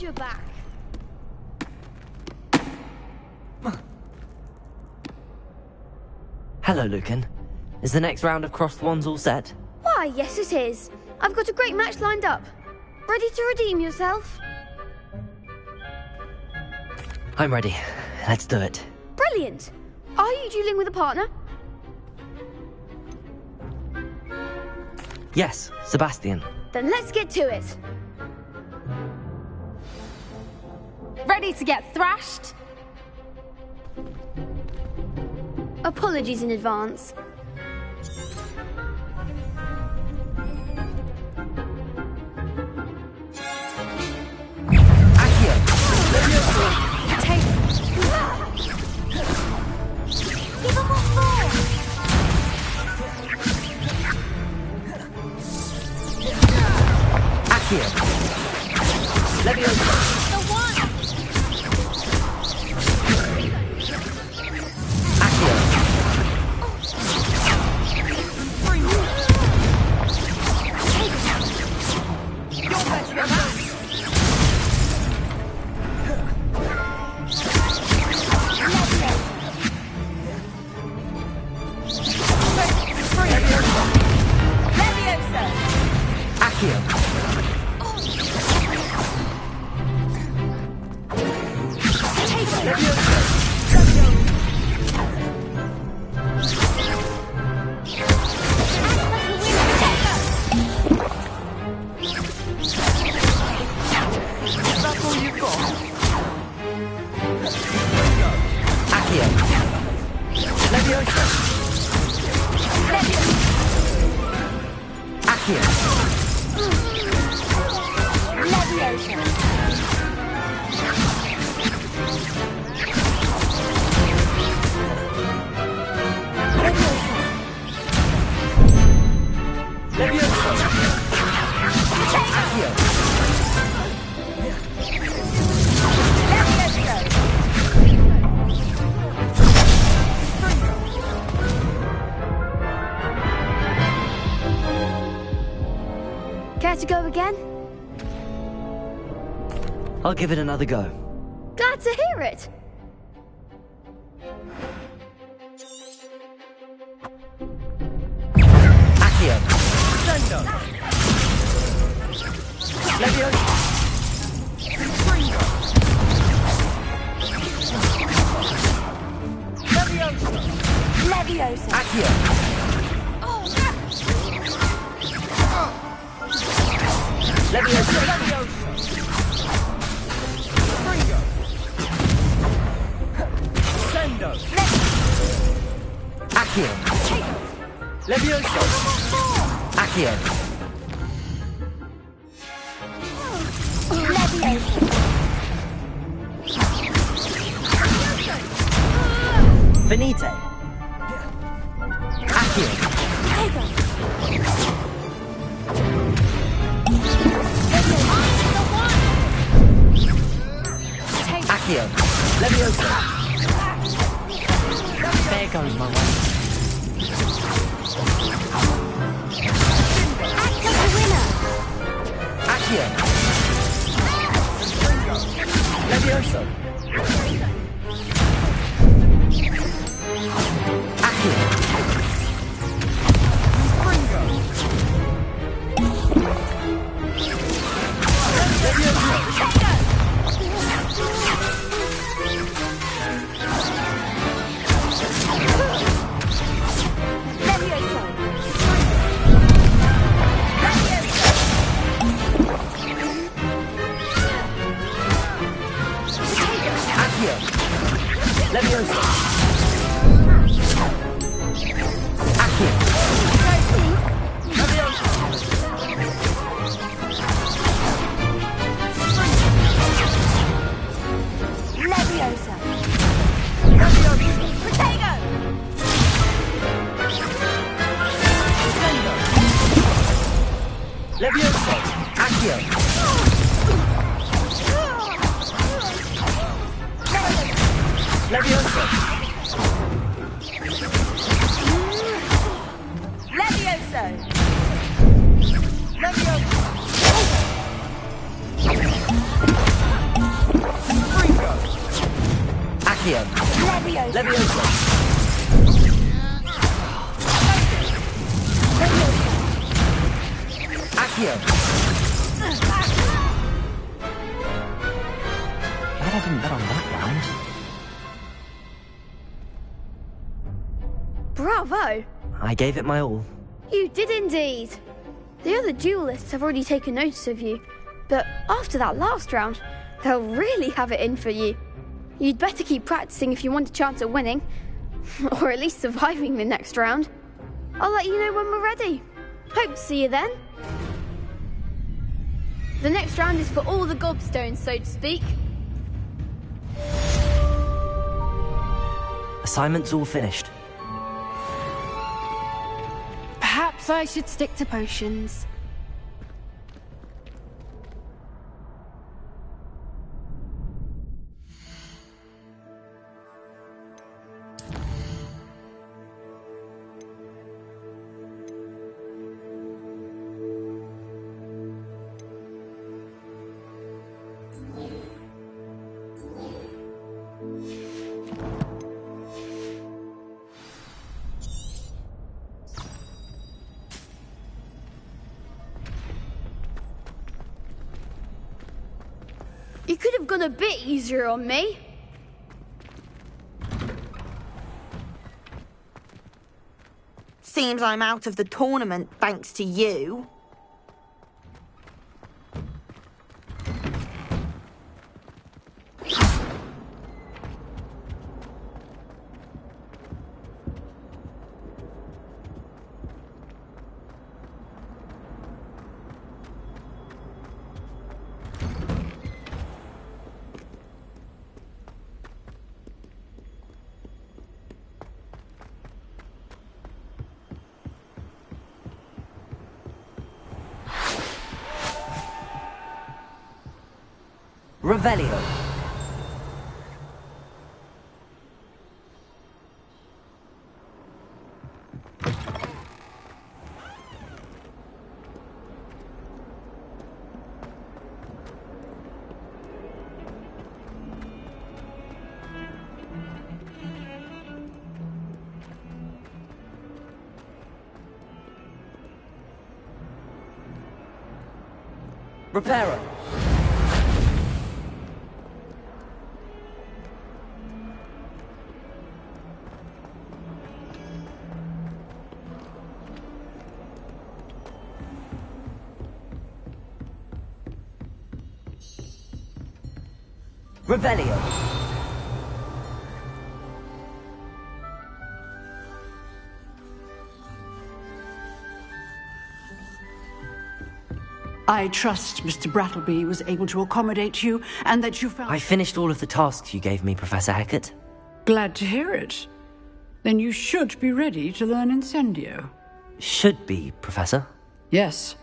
you're back. Hello, Lucan. Is the next round of Crossed Wands all set? Why, yes it is. I've got a great match lined up. Ready to redeem yourself? I'm ready. Let's do it. Brilliant. Are you dueling with a partner? Yes, Sebastian. Then let's get to it. Ready to get thrashed? Apologies in advance. Care to go again? I'll give it another go. Glad to hear it. Accio. Leviosa. Leviosa. Accio. Leviosa. Sendo. Accio. Leviosa. Accio. Finite. Accio. Accio. Leviosa. There goes my way. Accio. Leviosa. Accio. Accio. Accio! Glad I didn't bet on that round. Bravo! I gave it my all. You did indeed. The other duelists have already taken notice of you, but after that last round, they'll really have it in for you. You'd better keep practicing if you want a chance at winning, or at least surviving the next round. I'll let you know when we're ready. Hope to see you then. The next round is for all the gobstones, so to speak. Assignment's all finished. Perhaps I should stick to potions. You could have gone a bit easier on me. Seems I'm out of the tournament thanks to you. Revelio. Reparo. Revelio. I trust Mr. Brattleby was able to accommodate you, and that you found... I finished all of the tasks you gave me, Professor Hecat. Glad to hear it. Then you should be ready to learn Incendio. Should be, Professor. Yes.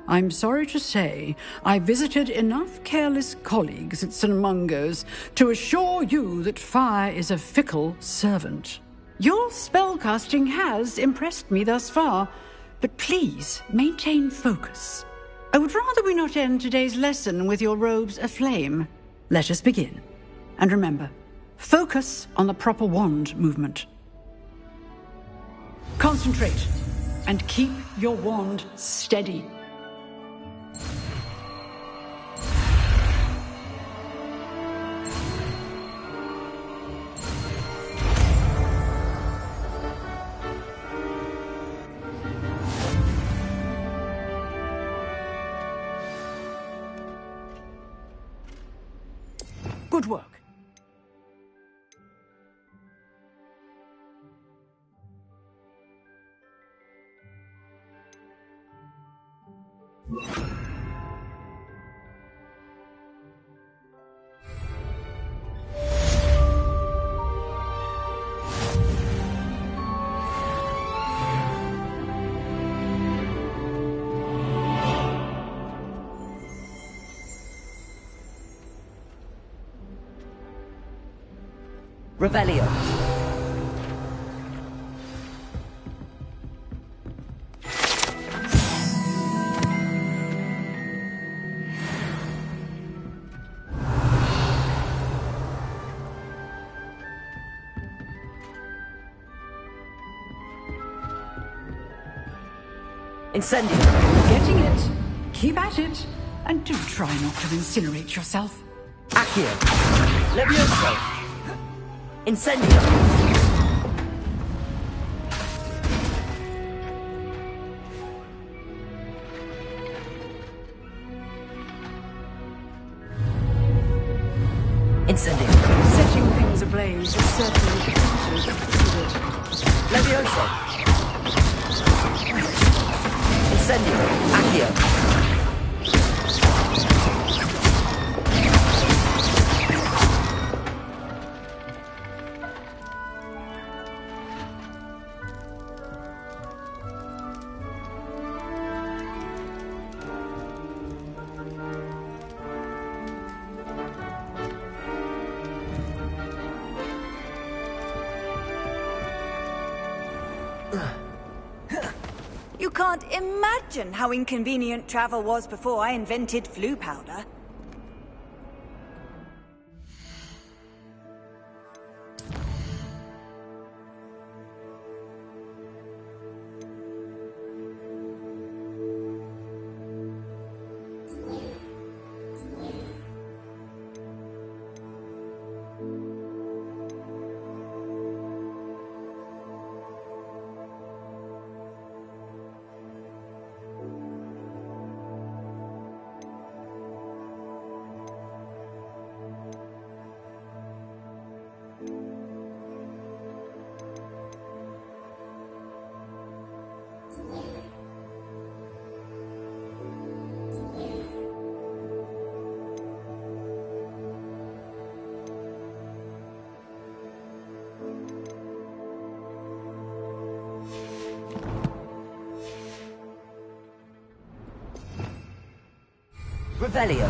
I'm sorry to say, I visited enough careless colleagues at St. Mungo's to assure you that fire is a fickle servant. Your spellcasting has impressed me thus far, but please maintain focus. I would rather we not end today's lesson with your robes aflame. Let us begin. And remember, focus on the proper wand movement. Concentrate, and keep your wand steady. Good work. Revelio. Incendio! Getting it. Keep at it. And do try not to incinerate yourself. Accio! Levioso! Incendio! Incendio! Setting things ablaze is certainly considered. Levioso! Incendio! Accio! You can't imagine how inconvenient travel was before I invented flu powder. Revelio!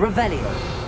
Revelio!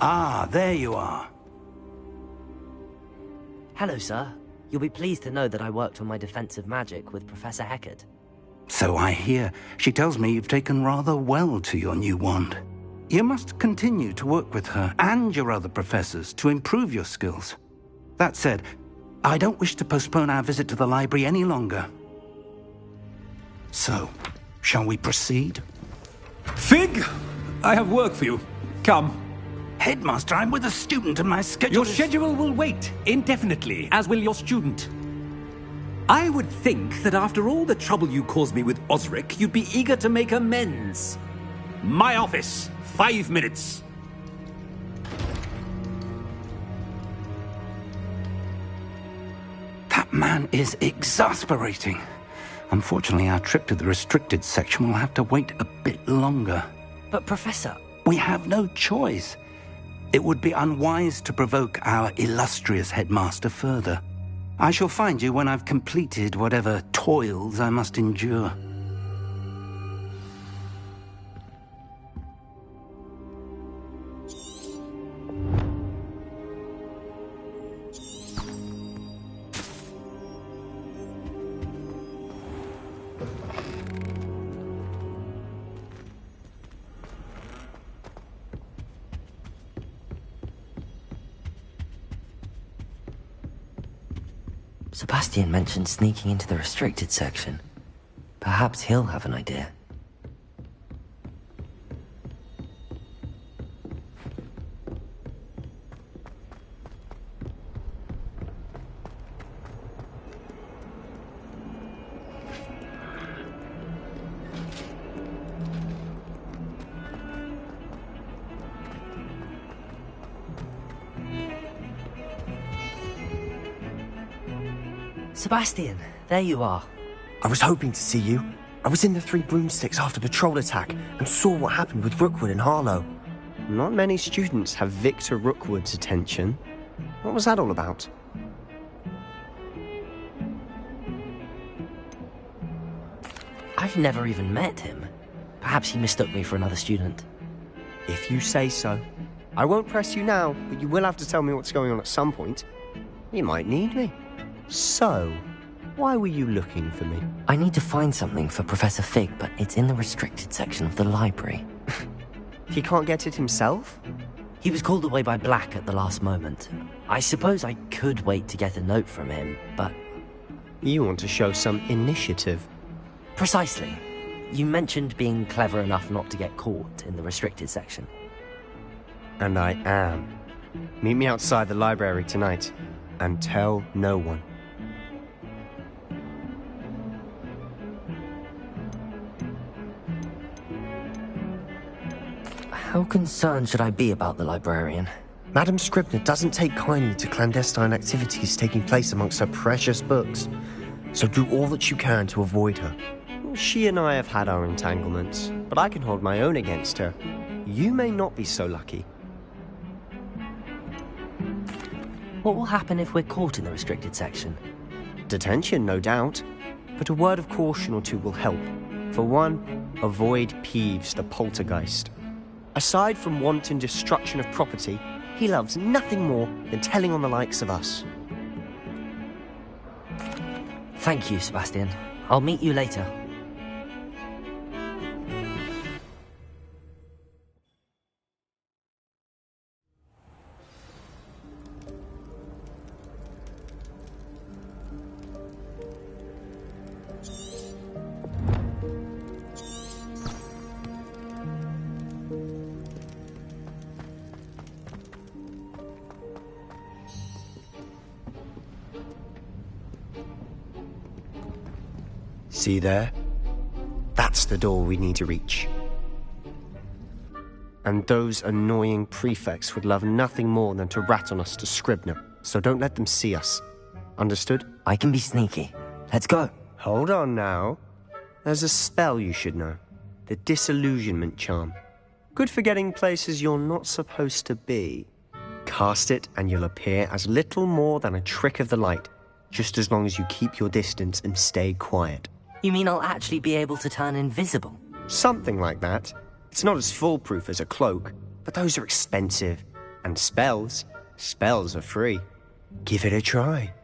Ah, there you are. Hello, sir. You'll be pleased to know that I worked on my defensive magic with Professor Heckard. So I hear. She tells me you've taken rather well to your new wand. You must continue to work with her and your other professors to improve your skills. That said, I don't wish to postpone our visit to the library any longer. So, shall we proceed? Fig! I have work for you. Come. Headmaster, I'm with a student and my schedule Your schedule will wait indefinitely, as will your student. I would think that after all the trouble you caused me with Osric, you'd be eager to make amends. My office, 5 minutes. That man is exasperating. Unfortunately, our trip to the restricted section will have to wait a bit longer. But, Professor... We have no choice. It would be unwise to provoke our illustrious headmaster further. I shall find you when I've completed whatever toils I must endure. Sebastian mentioned sneaking into the restricted section. Perhaps he'll have an idea. Sebastian, there you are. I was hoping to see you. I was in the Three Broomsticks after the troll attack and saw what happened with Rookwood and Harlow. Not many students have Victor Rookwood's attention. What was that all about? I've never even met him. Perhaps he mistook me for another student. If you say so. I won't press you now, but you will have to tell me what's going on at some point. You might need me. So, why were you looking for me? I need to find something for Professor Fig, but it's in the restricted section of the library. He can't get it himself? He was called away by Black at the last moment. I suppose I could wait to get a note from him, but... You want to show some initiative. Precisely. You mentioned being clever enough not to get caught in the restricted section. And I am. Meet me outside the library tonight, and tell no one. How concerned should I be about the librarian? Madame Scribner doesn't take kindly to clandestine activities taking place amongst her precious books, so do all that you can to avoid her. She and I have had our entanglements, but I can hold my own against her. You may not be so lucky. What will happen if we're caught in the restricted section? Detention, no doubt, but a word of caution or two will help. For one, avoid Peeves the poltergeist. Aside from wanton destruction of property, he loves nothing more than telling on the likes of us. Thank you, Sebastian. I'll meet you later. See there? That's the door we need to reach. And those annoying prefects would love nothing more than to rat on us to Scribner, so don't let them see us. Understood? I can be sneaky. Let's go. Hold on now. There's a spell you should know. The Disillusionment Charm. Good for getting places you're not supposed to be. Cast it and you'll appear as little more than a trick of the light, just as long as you keep your distance and stay quiet. You mean I'll actually be able to turn invisible? Something like that. It's not as foolproof as a cloak, but those are expensive. And spells are free. Give it a try.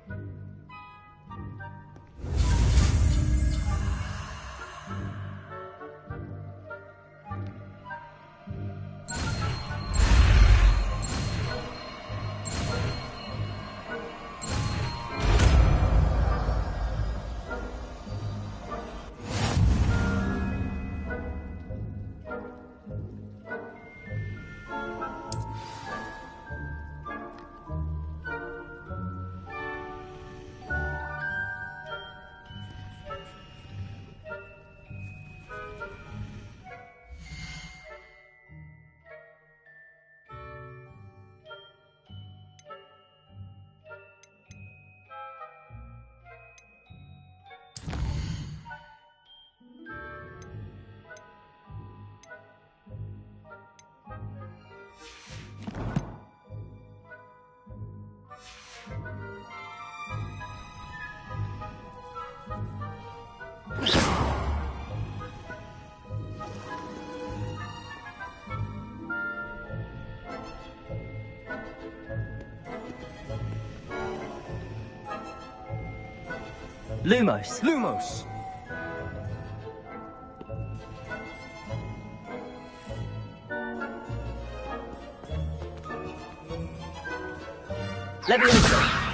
Lumos! Lumos! Leviosa!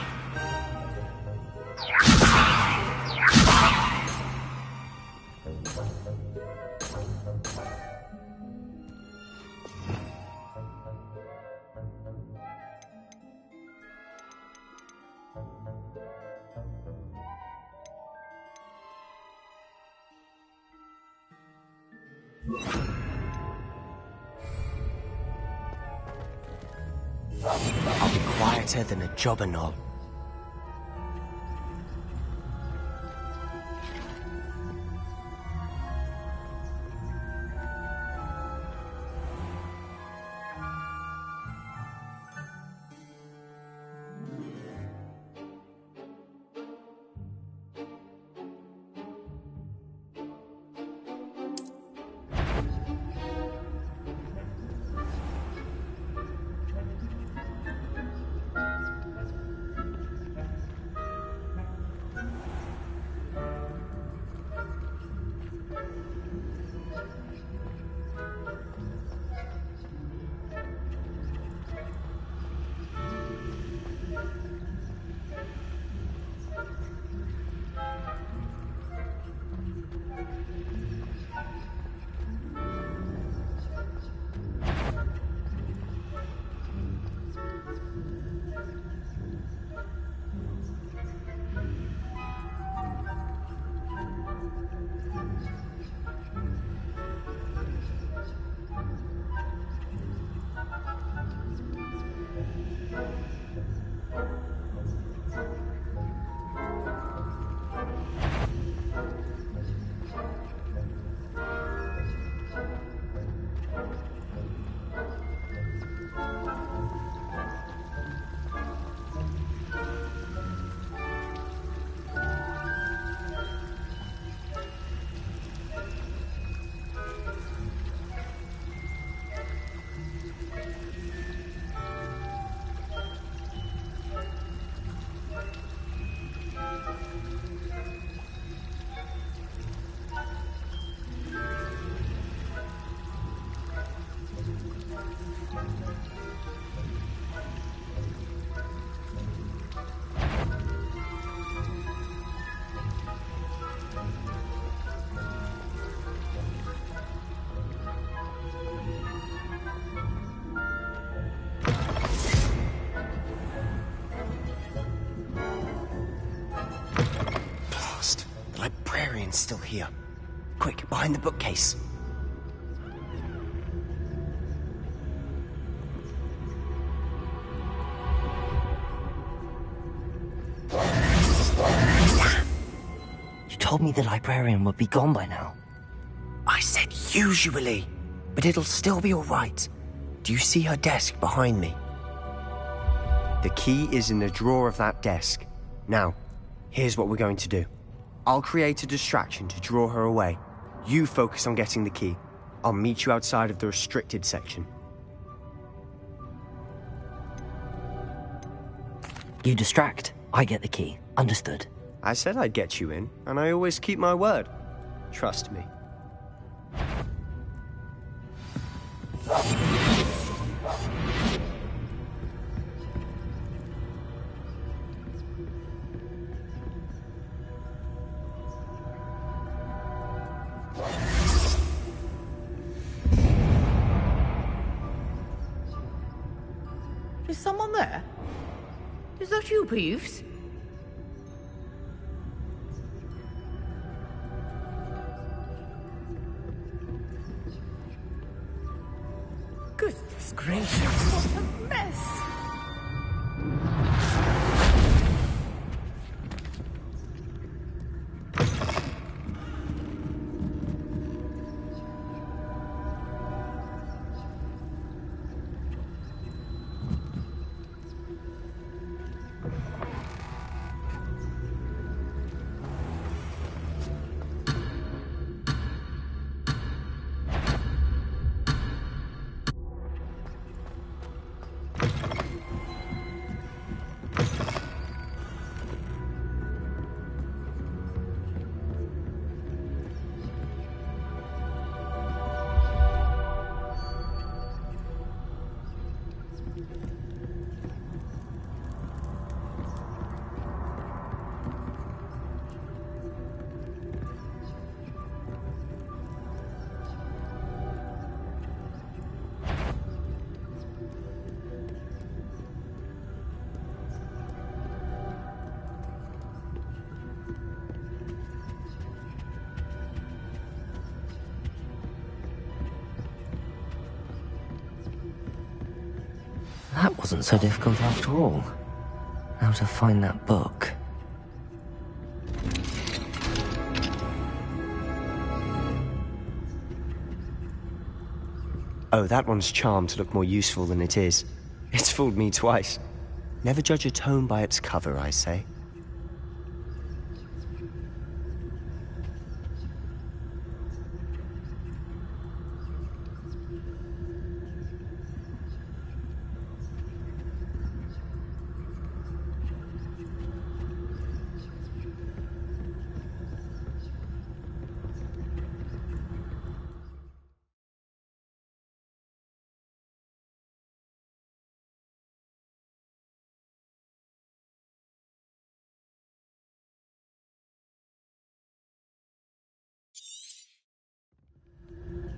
I'll be quieter than a jobberknoll. Librarian's still here. Quick, behind the bookcase. You told me the librarian would be gone by now. I said usually, but it'll still be all right. Do you see her desk behind me? The key is in the drawer of that desk. Now, here's what we're going to do. I'll create a distraction to draw her away. You focus on getting the key. I'll meet you outside of the restricted section. You distract, I get the key. Understood. I said I'd get you in, and I always keep my word. Trust me. Is someone there? Is that you, Peeves? Goodness gracious, what a mess! That wasn't so difficult after all. Now to find that book. Oh, that one's charmed to look more useful than it is. It's fooled me twice. Never judge a tome by its cover, I say.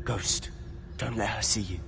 Ghost, don't let her see you.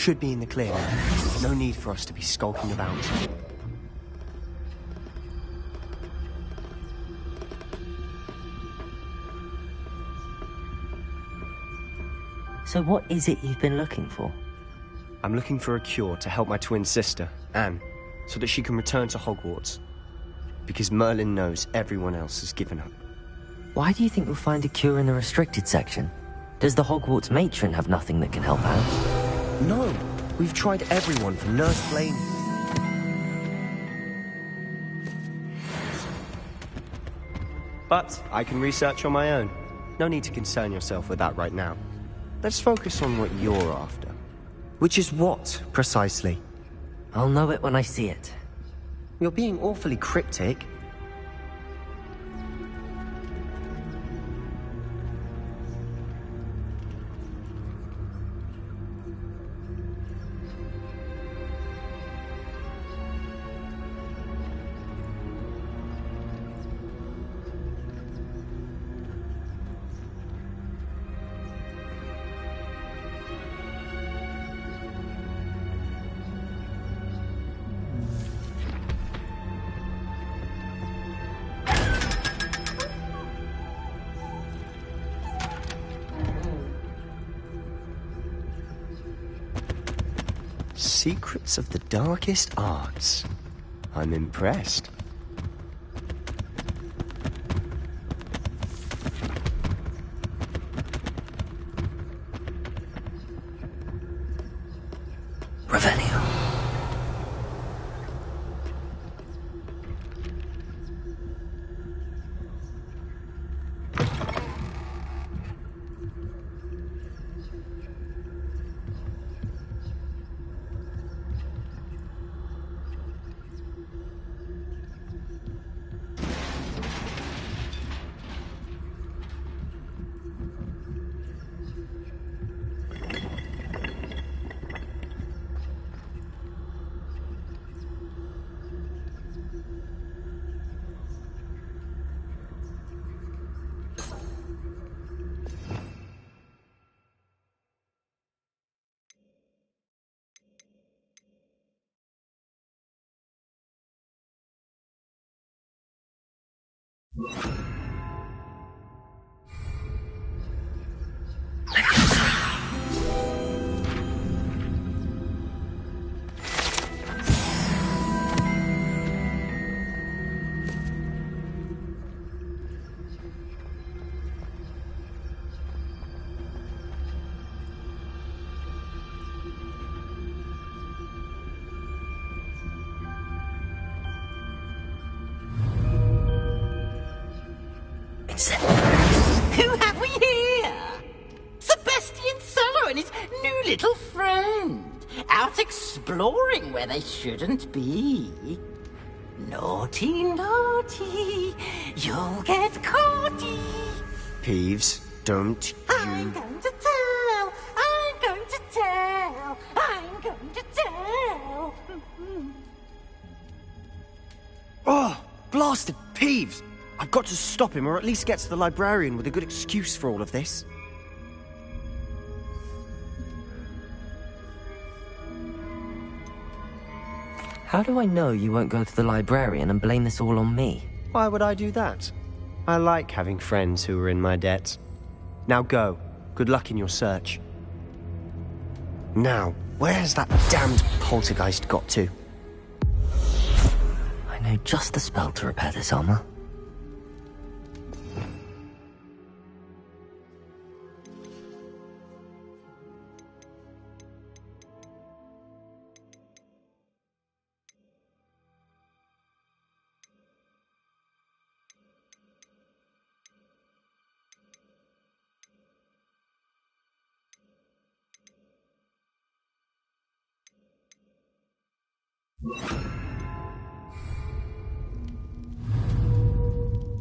should be in the clear now. No need for us to be skulking about. So what is it you've been looking for? I'm looking for a cure to help my twin sister, Anne, so that she can return to Hogwarts. Because Merlin knows everyone else has given up. Why do you think we'll find a cure in the restricted section? Does the Hogwarts matron have nothing that can help out? No! We've tried everyone from Nurse Blaine. But I can research on my own. No need to concern yourself with that right now. Let's focus on what you're after. Which is what, precisely? I'll know it when I see it. You're being awfully cryptic. Secrets of the darkest arts. I'm impressed. Revelio. Who have we here? Sebastian Cellar and his new little friend. Out exploring where they shouldn't be. Naughty, naughty. You'll get caughty. Peeves, don't I'm going to tell. I'm going to tell. I'm going to tell. Oh, blasted Peeves! I've got to stop him, or at least get to the librarian with a good excuse for all of this. How do I know you won't go to the librarian and blame this all on me? Why would I do that? I like having friends who are in my debt. Now go. Good luck in your search. Now, where's that damned poltergeist got to? I know just the spell to repair this armor.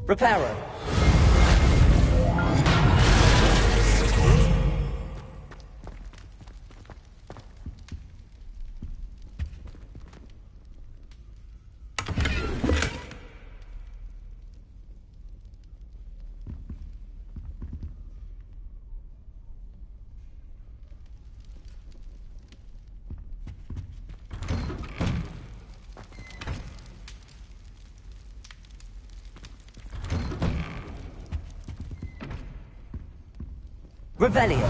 Reparo. Revelio.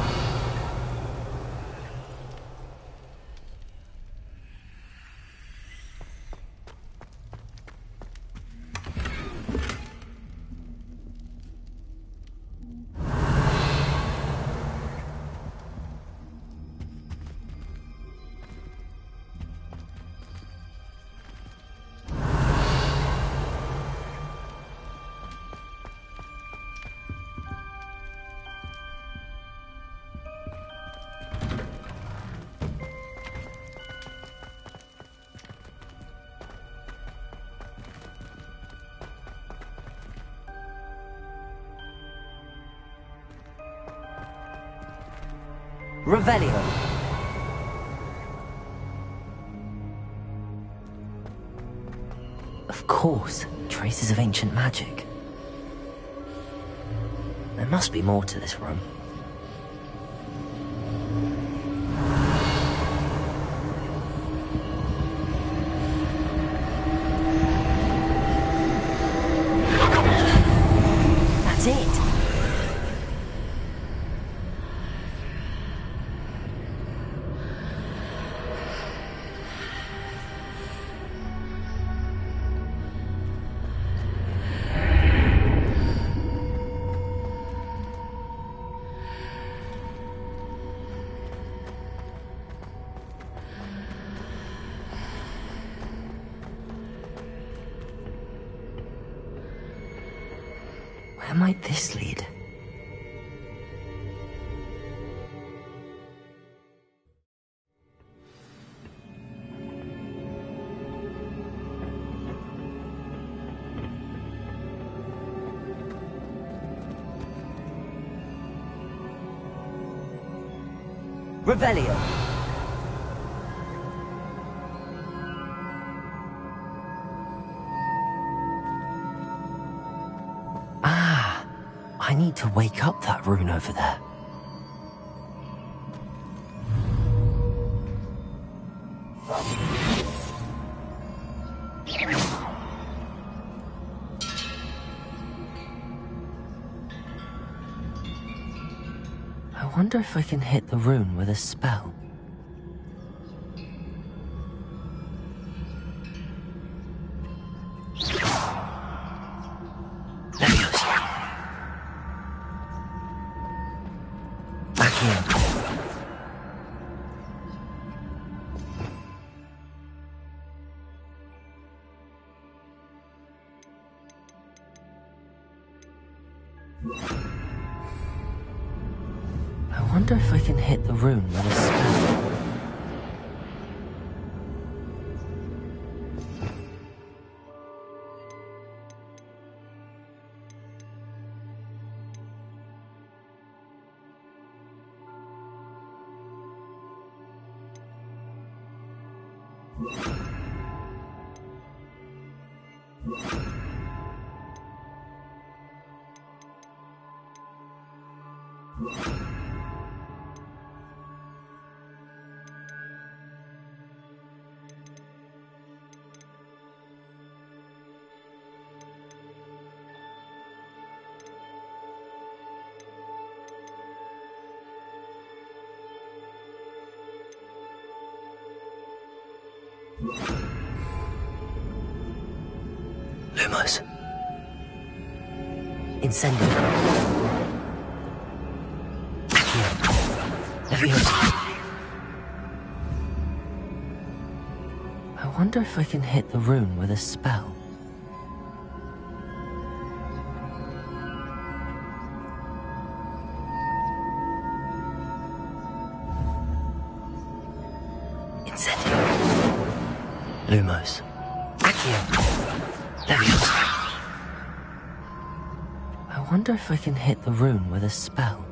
Revelio. Of course, traces of ancient magic. There must be more to this room. That's it. Where might this lead? Revelio. I need to wake up that rune over there. I wonder if I can hit the rune with a spell. I wonder if I can hit the rune with a spell. Lumos. Incendio. Leviosa. I wonder if I can hit the rune with a spell. Incendio. Lumos. Accio. Leviosa. I wonder if I can hit the rune with a spell.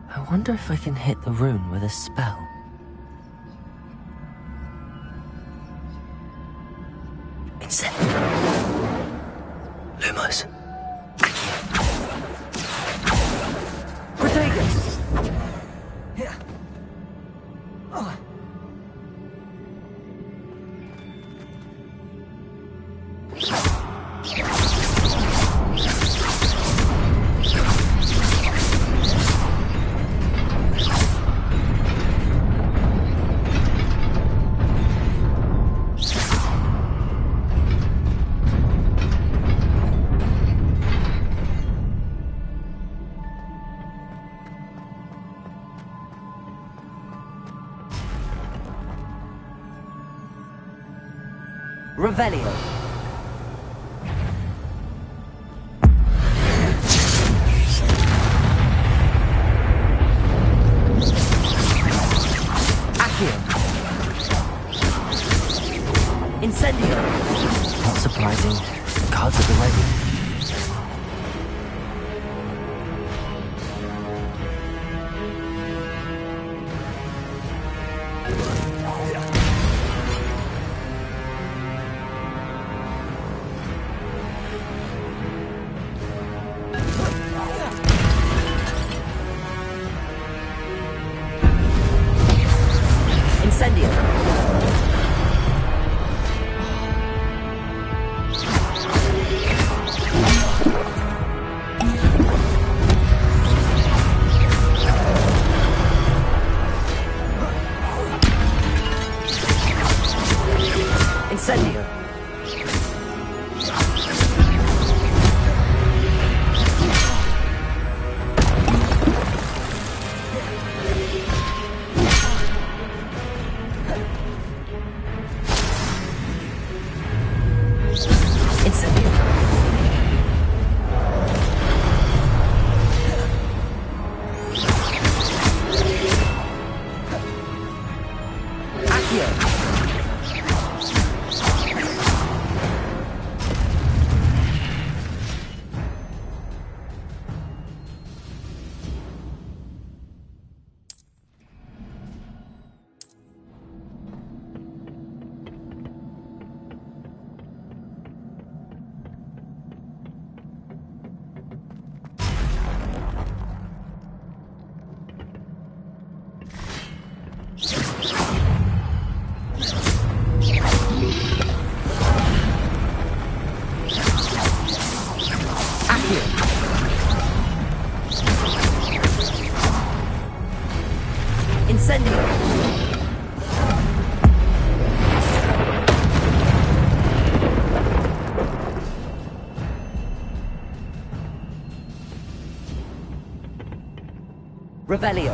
I wonder if I can hit the rune with a spell. Incendio. Lumos. Accio. Revelio. Accio. Incendio. Not surprising. Cards at the ready. Incendio. Incendio. Incendio. Accio. Incendio. Revelio.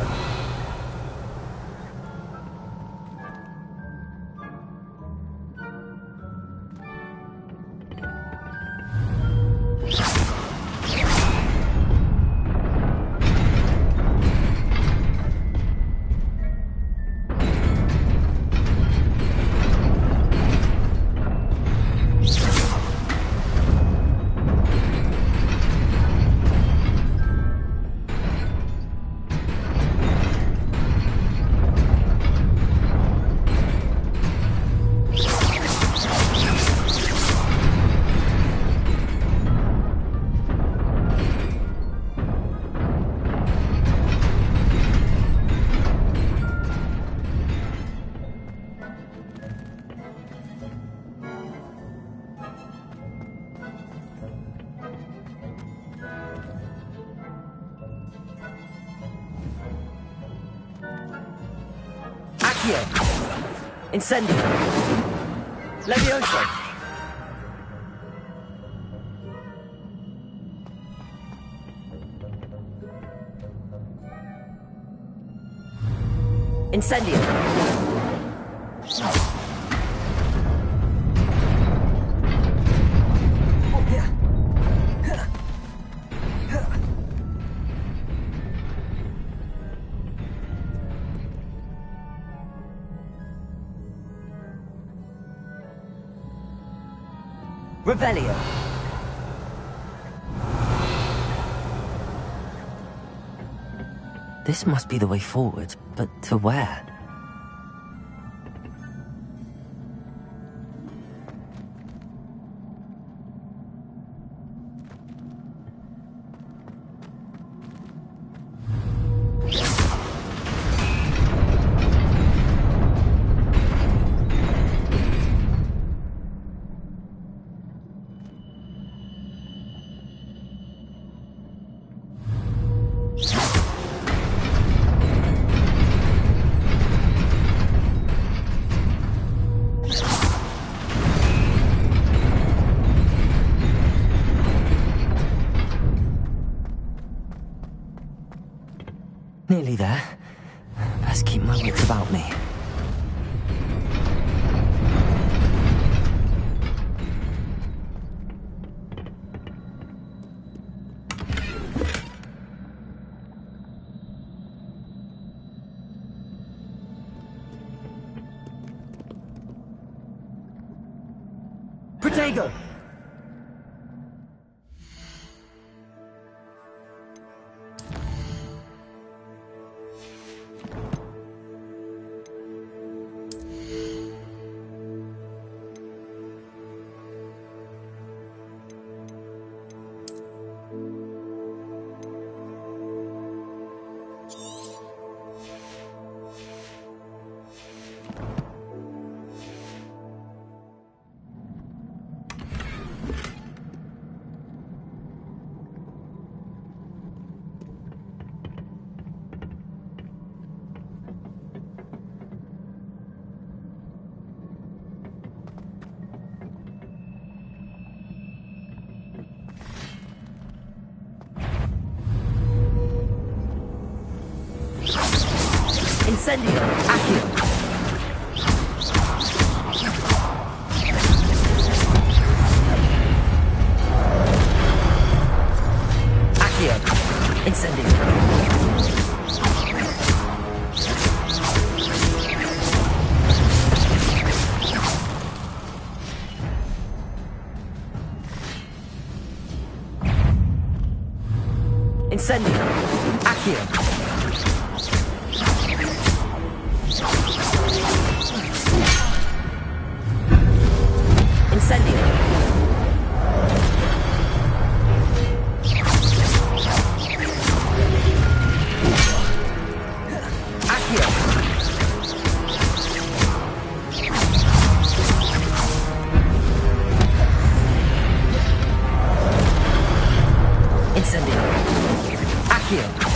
Accio. Incendio. Levioso. Incendio. Revelio. This must be the way forward, but to where? Nearly there. Best keep my wits about me. Protego! Incendio! Accio! Accio! Incendio! Incendio! Accio! Incendio! Accio! Incendio! Accio!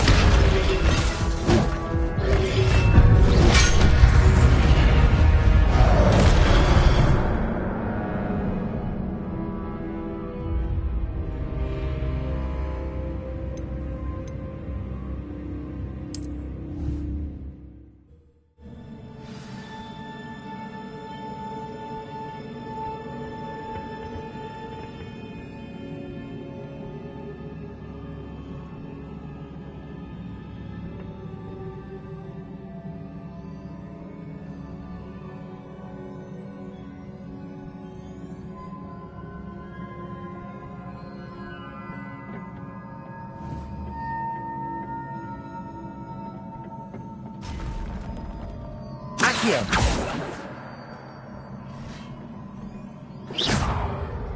Accio!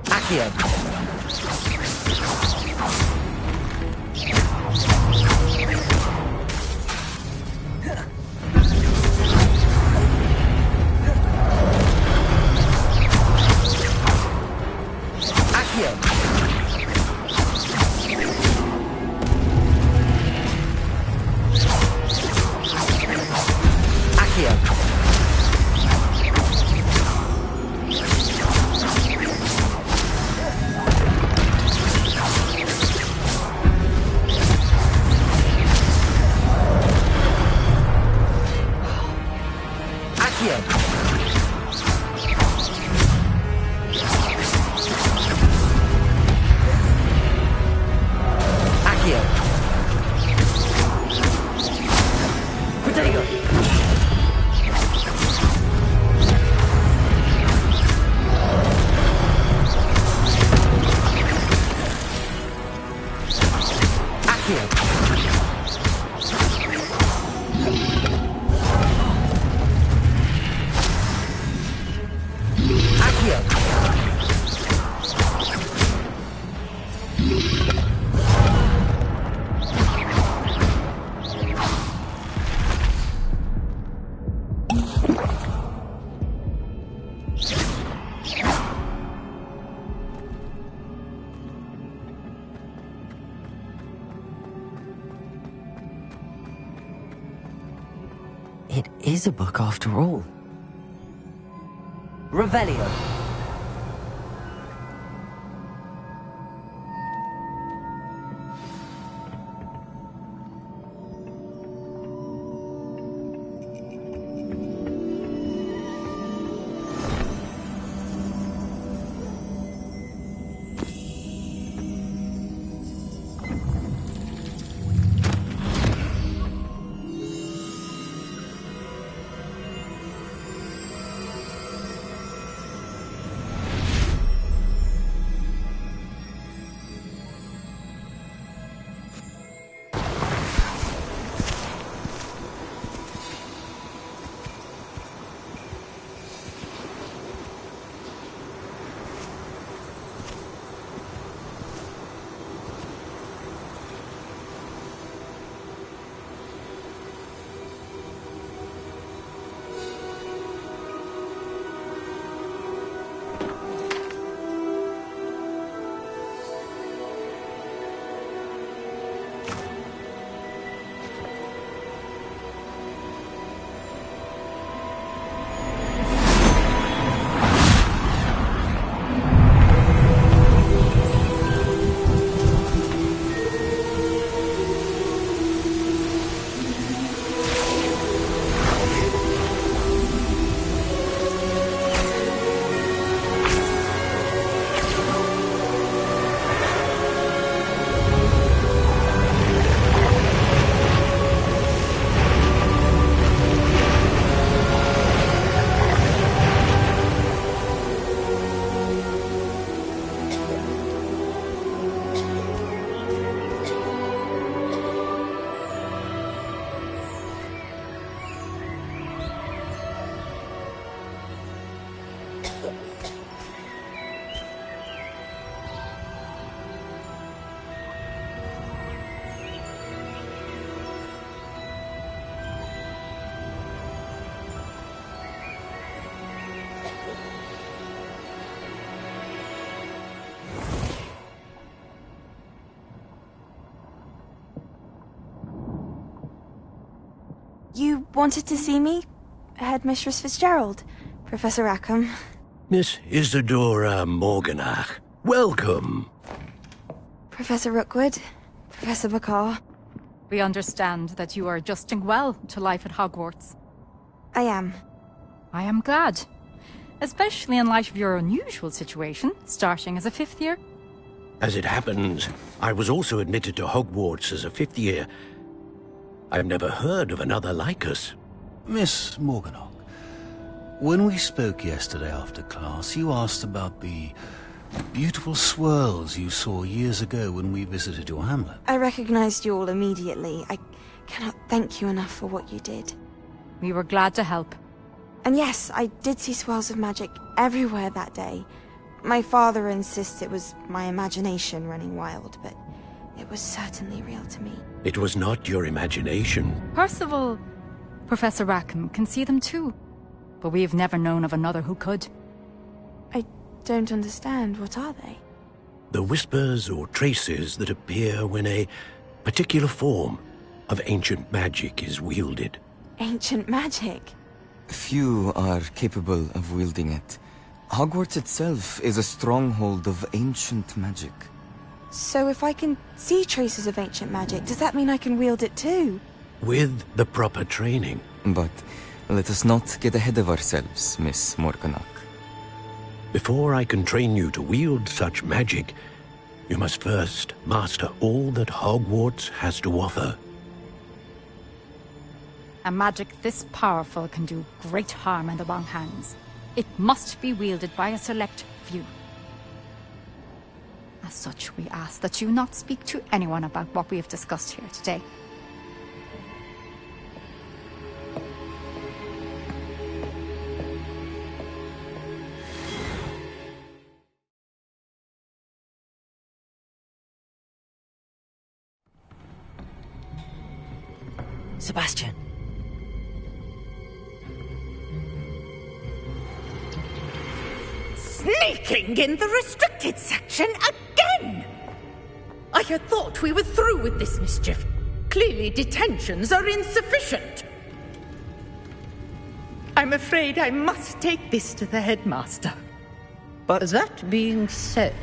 Accio! Accio! Accio! Accio! Protego! Accio! It is a book after all. Revelio. wanted to see me? Headmistress Fitzgerald, Professor Rackham. Miss Isadora Morganach, welcome. Professor Rookwood, Professor Bakar. We understand that you are adjusting well to life at Hogwarts. I am. I am glad. Especially in light of your unusual situation, starting as a 5th year. As it happens, I was also admitted to Hogwarts as a 5th year. I've never heard of another like us. Miss Morganach, when we spoke yesterday after class, you asked about the beautiful swirls you saw years ago when we visited your hamlet. I recognized you all immediately. I cannot thank you enough for what you did. We were glad to help. And yes, I did see swirls of magic everywhere that day. My father insists it was my imagination running wild, but it was certainly real to me. It was not your imagination. Percival, Professor Rackham can see them too. But we have never known of another who could. I don't understand. What are they? The whispers or traces that appear when a particular form of ancient magic is wielded. Ancient magic? Few are capable of wielding it. Hogwarts itself is a stronghold of ancient magic. So if I can see traces of ancient magic, does that mean I can wield it too? With the proper training. But let us not get ahead of ourselves, Miss Morganach. Before I can train you to wield such magic, you must first master all that Hogwarts has to offer. A magic this powerful can do great harm in the wrong hands. It must be wielded by a select few. As such, we ask that you not speak to anyone about what we have discussed here today. Sebastian. Sneaking in the restricted section again! I had thought we were through with this mischief. Clearly detentions are insufficient. I'm afraid I must take this to the headmaster. But that being said,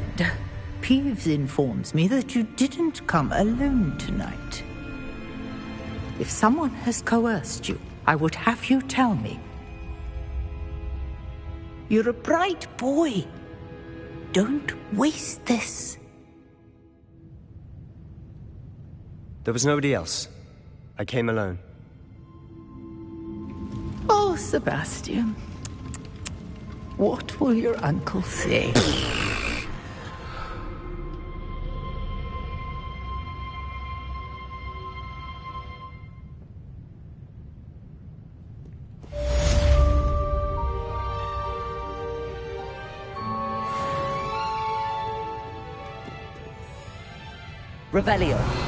Peeves informs me that you didn't come alone tonight. If someone has coerced you, I would have you tell me. You're a bright boy. Don't waste this. There was nobody else. I came alone. Oh, Sebastian. What will your uncle say? Revelio.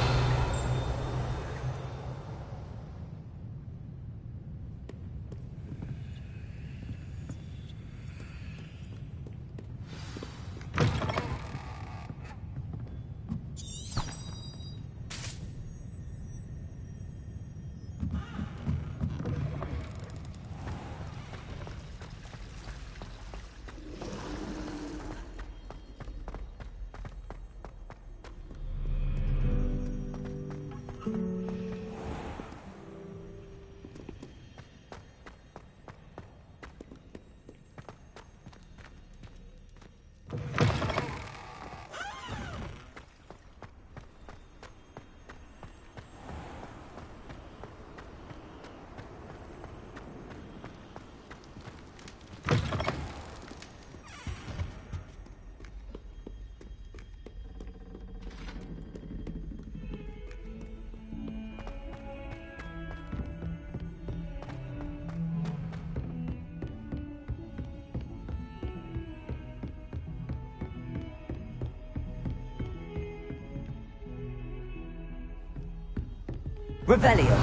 Revelio.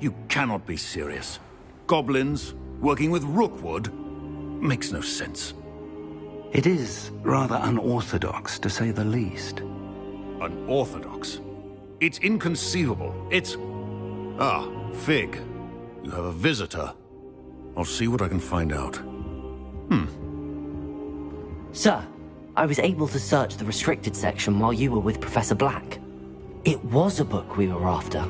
You cannot be serious. Goblins working with Rookwood makes no sense. It is rather unorthodox, to say the least. Unorthodox? It's inconceivable. It's... Ah, Fig. You have a visitor. I'll see what I can find out. Sir, I was able to search the restricted section while you were with Professor Black. It was a book we were after.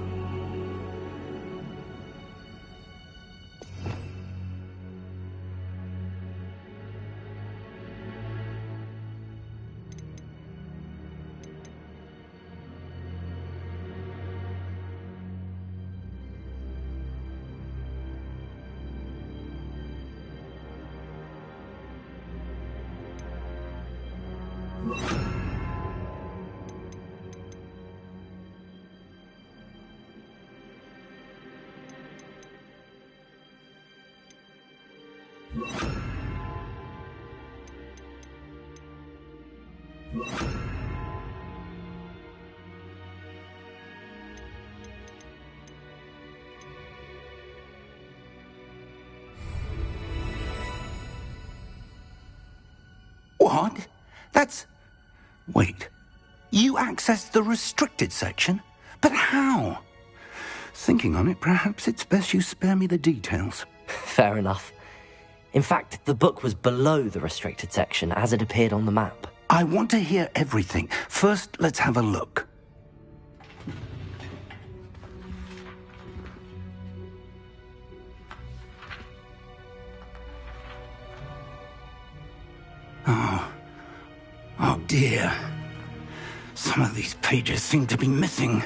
What? That's... Wait. You accessed the restricted section? But how? Thinking on it, perhaps it's best you spare me the details. Fair enough. In fact, the book was below the restricted section as it appeared on the map. I want to hear everything. First, let's have a look. Oh dear. Some of these pages seem to be missing.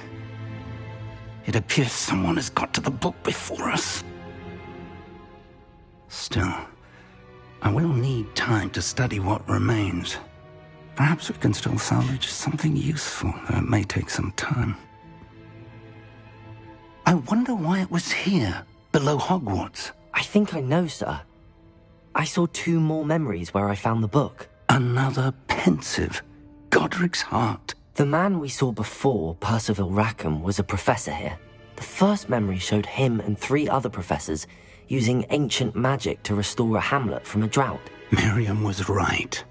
It appears someone has got to the book before us. Still, I will need time to study what remains. Perhaps we can still salvage something useful, though it may take some time. I wonder why it was here, below Hogwarts. I think I know, sir. I saw 2 more memories where I found the book. Another pensive. Godric's heart. The man we saw before, Percival Rackham, was a professor here. The first memory showed him and 3 other professors using ancient magic to restore a hamlet from a drought. Miriam was right.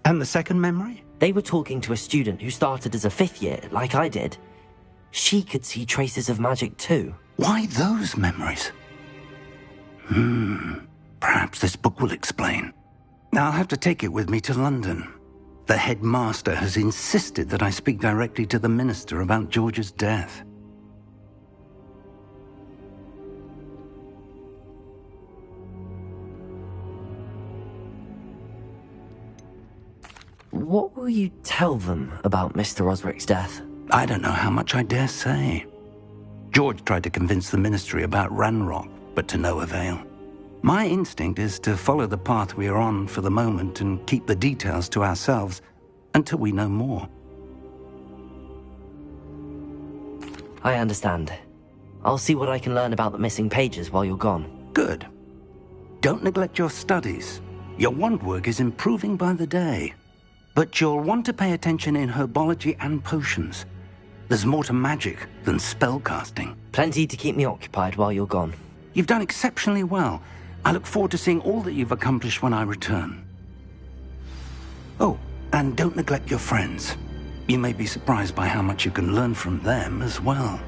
And the second memory? They were talking to a student who started as a 5th year, like I did. She could see traces of magic too. Why those memories? Perhaps this book will explain. I'll have to take it with me to London. The headmaster has insisted that I speak directly to the minister about George's death. What will you tell them about Mr. Osric's death? I don't know how much I dare say. George tried to convince the ministry about Ranrock, but to no avail. My instinct is to follow the path we are on for the moment and keep the details to ourselves until we know more. I understand. I'll see what I can learn about the missing pages while you're gone. Good. Don't neglect your studies. Your wand work is improving by the day. But you'll want to pay attention in herbology and potions. There's more to magic than spellcasting. Plenty to keep me occupied while you're gone. You've done exceptionally well. I look forward to seeing all that you've accomplished when I return. Oh, and don't neglect your friends. You may be surprised by how much you can learn from them as well.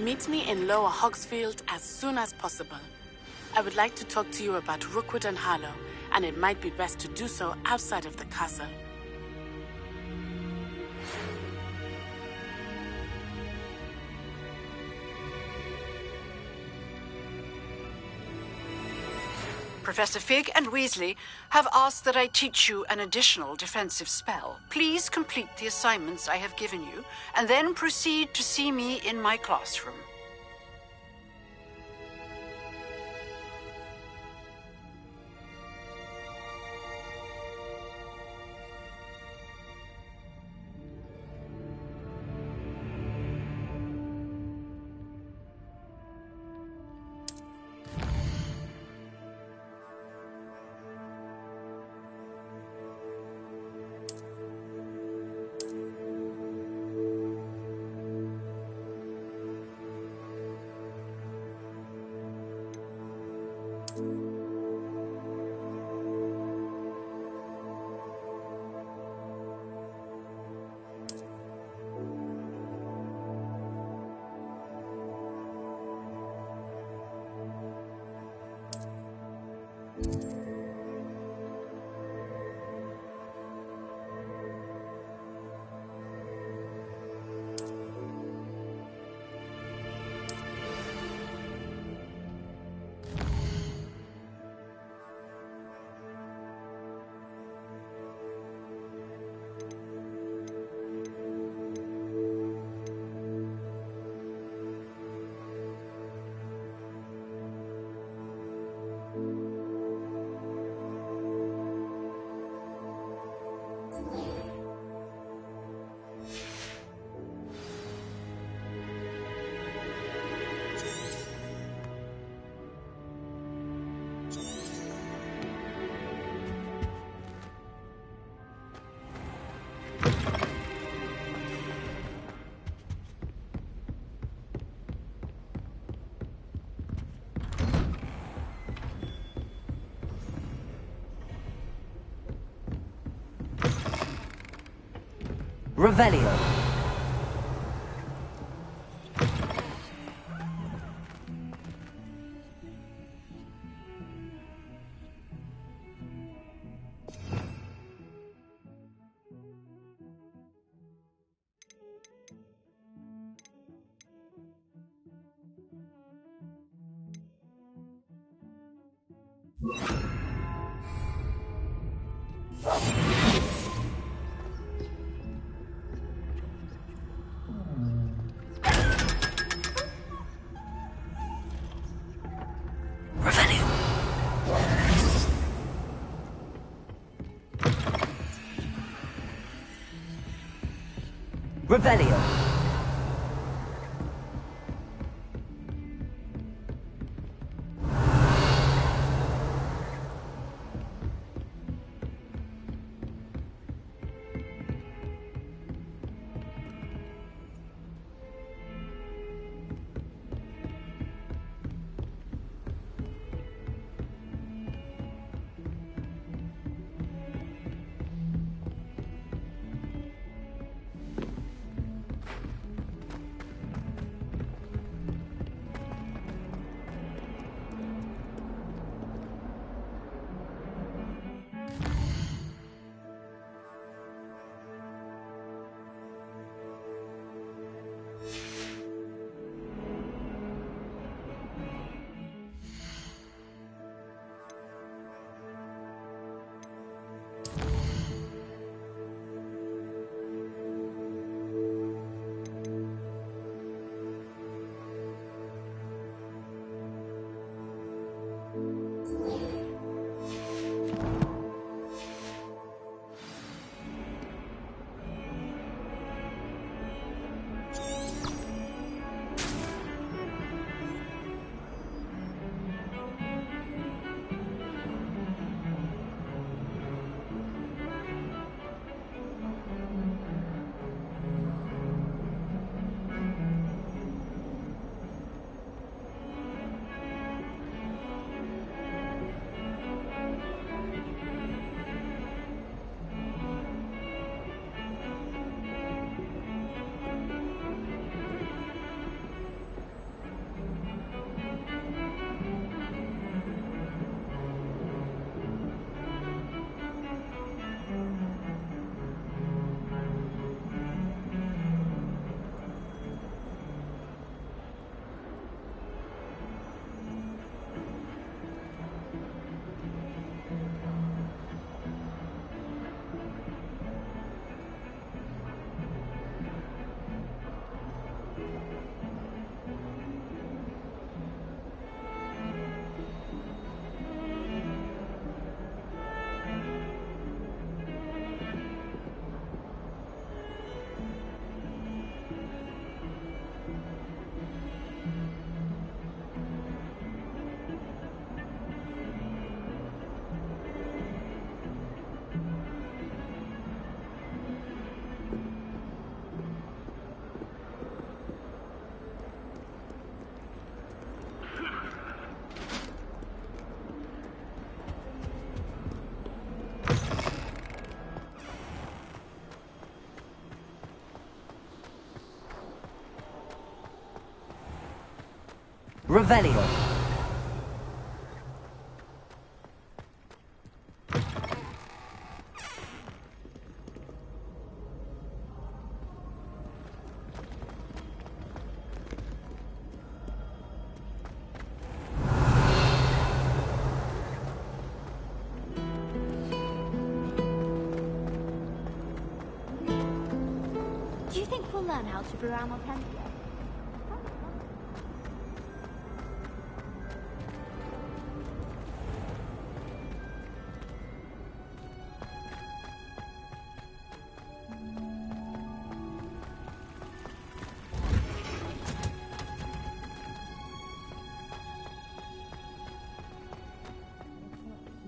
Meet me in Lower Hogsfield as soon as possible. I would like to talk to you about Rookwood and Harlow, and it might be best to do so outside of the castle. Professor Fig and Weasley have asked that I teach you an additional defensive spell. Please complete the assignments I have given you, and then proceed to see me in my classroom. Revelio. Revelio. Revelio. Do you think we'll learn how to brew our Mortentia?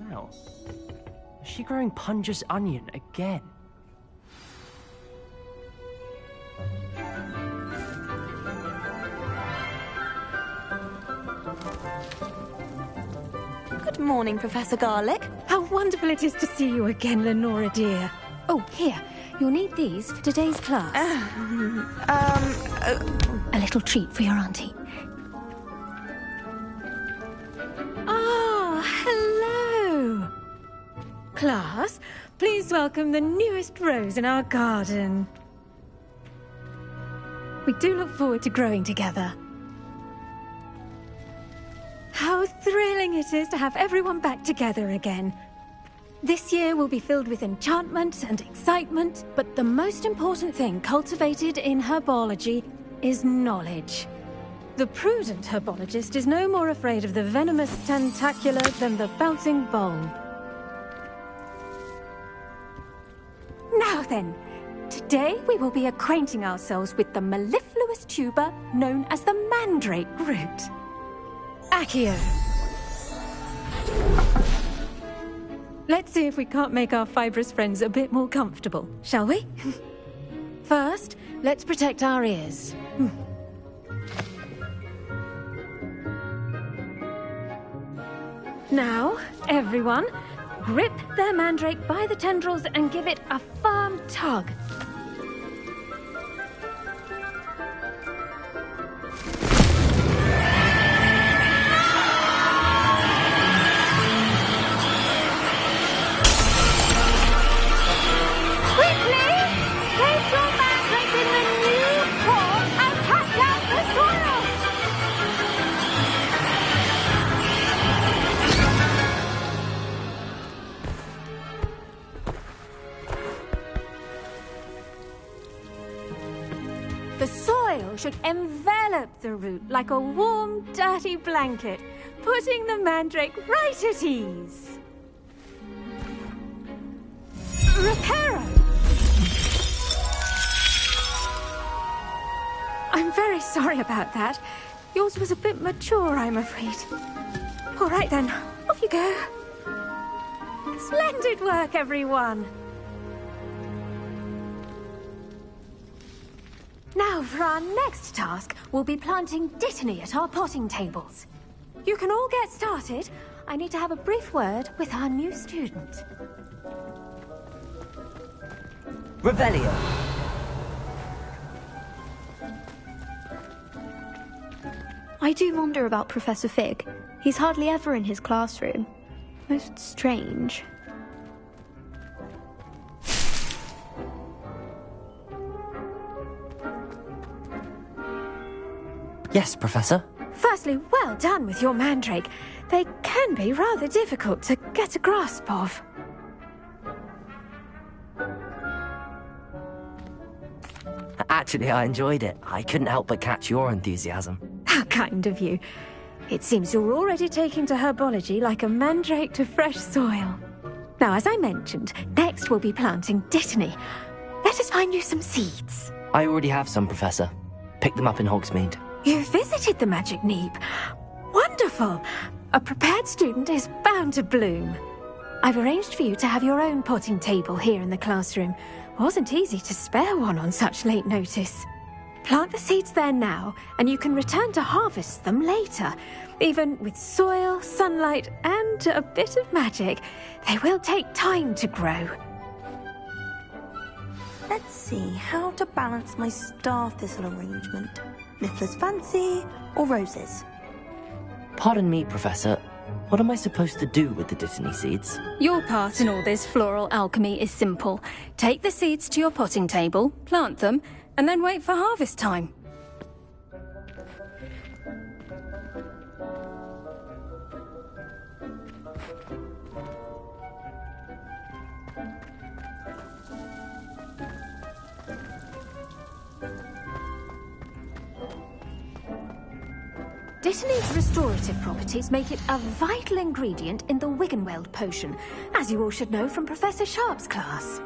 Mouse. Is she growing Punja's onion again? Good morning, Professor Garlick. How wonderful it is to see you again, Lenora dear. Oh, here. You'll need these for today's class. A little treat for your auntie. Ah, hello. Class, please welcome the newest rose in our garden. We do look forward to growing together. How thrilling it is to have everyone back together again. This year will be filled with enchantment and excitement, but the most important thing cultivated in herbology is knowledge. The prudent herbologist is no more afraid of the venomous tentacula than the bouncing bulb. Now then, today we will be acquainting ourselves with the mellifluous tuber known as the mandrake root. Accio. Let's see if we can't make our fibrous friends a bit more comfortable, shall we? First, let's protect our ears. Now, everyone, grip their mandrake by the tendrils and give it a firm tug. The soil should envelop the root like a warm, dirty blanket, putting the mandrake right at ease. Reparo! I'm very sorry about that. Yours was a bit mature, I'm afraid. All right then, off you go. Splendid work, everyone. Now, for our next task, we'll be planting Dittany at our potting tables. You can all get started. I need to have a brief word with our new student. Revelio. I do wonder about Professor Fig. He's hardly ever in his classroom. Most strange. Yes, Professor. Firstly, well done with your mandrake. They can be rather difficult to get a grasp of. Actually, I enjoyed it. I couldn't help but catch your enthusiasm. How kind of you. It seems you're already taking to herbology like a mandrake to fresh soil. Now, as I mentioned, next we'll be planting Dittany. Let us find you some seeds. I already have some, Professor. Picked them up in Hogsmeade. You visited the Magic Neep. Wonderful! A prepared student is bound to bloom. I've arranged for you to have your own potting table here in the classroom. Wasn't easy to spare one on such late notice. Plant the seeds there now, and you can return to harvest them later. Even with soil, sunlight, and a bit of magic, they will take time to grow. Let's see how to balance my star thistle arrangement. Niffler's fancy or roses? Pardon me, Professor. What am I supposed to do with the Dittany seeds? Your part in all this floral alchemy is simple. Take the seeds to your potting table, plant them, and then wait for harvest time. Dittany's restorative properties make it a vital ingredient in the Wiggenweld potion, as you all should know from Professor Sharp's class.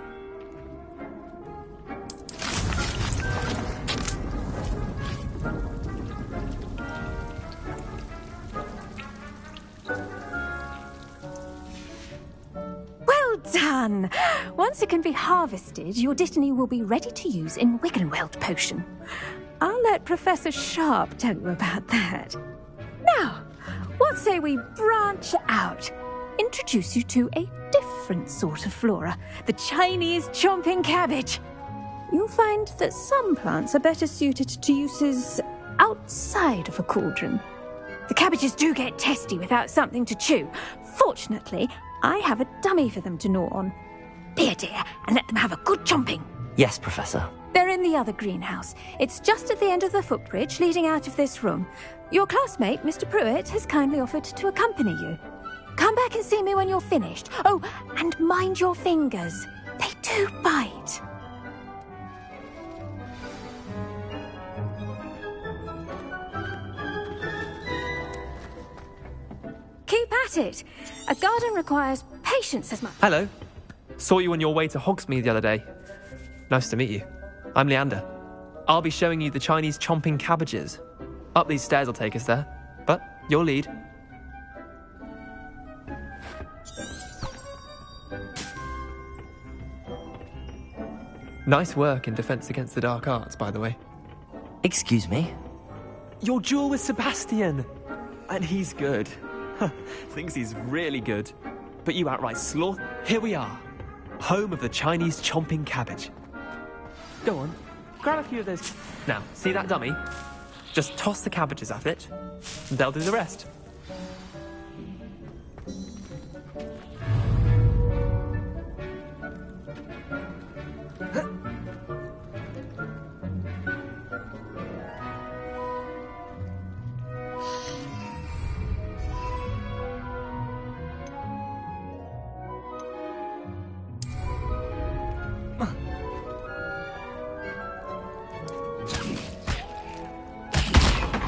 Well done! Once it can be harvested, your Dittany will be ready to use in Wiggenweld potion. I'll let Professor Sharp tell you about that. Now, what say we branch out? Introduce you to a different sort of flora, the Chinese chomping cabbage. You'll find that some plants are better suited to uses outside of a cauldron. The cabbages do get testy without something to chew. Fortunately, I have a dummy for them to gnaw on. Be a dear and let them have a good chomping. Yes, Professor. They're in the other greenhouse. It's just at the end of the footbridge leading out of this room. Your classmate, Mr. Pruitt, has kindly offered to accompany you. Come back and see me when you're finished. Oh, and mind your fingers. They do bite. Keep at it. A garden requires patience as much. Hello. Saw you on your way to Hogsmeade the other day. Nice to meet you. I'm Leander. I'll be showing you the Chinese chomping cabbages. Up these stairs will take us there, but your lead. Nice work in Defense Against the Dark Arts, by the way. Excuse me? Your duel with Sebastian! And he's good. Thinks he's really good. But you outright slaughter. Here we are. Home of the Chinese chomping cabbage. Go on, grab a few of those. Now, see that dummy? Just toss the cabbages at it, and they'll do the rest.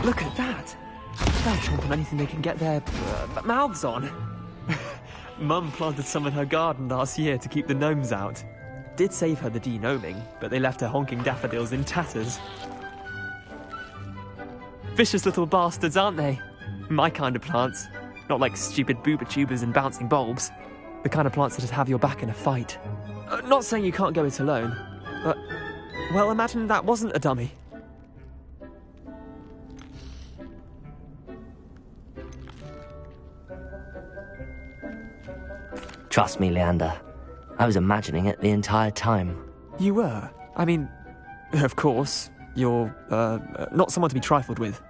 Look at that! They'll chomp on anything they can get their mouths on. Mum planted some in her garden last year to keep the gnomes out. Did save her the de-gnoming, but they left her honking daffodils in tatters. Vicious little bastards, aren't they? My kind of plants. Not like stupid booba tubers and bouncing bulbs. The kind of plants that'd have your back in a fight. Not saying you can't go it alone, but... well, imagine that wasn't a dummy. Trust me, Leander. I was imagining it the entire time. You were? I mean, of course, you're, not someone to be trifled with.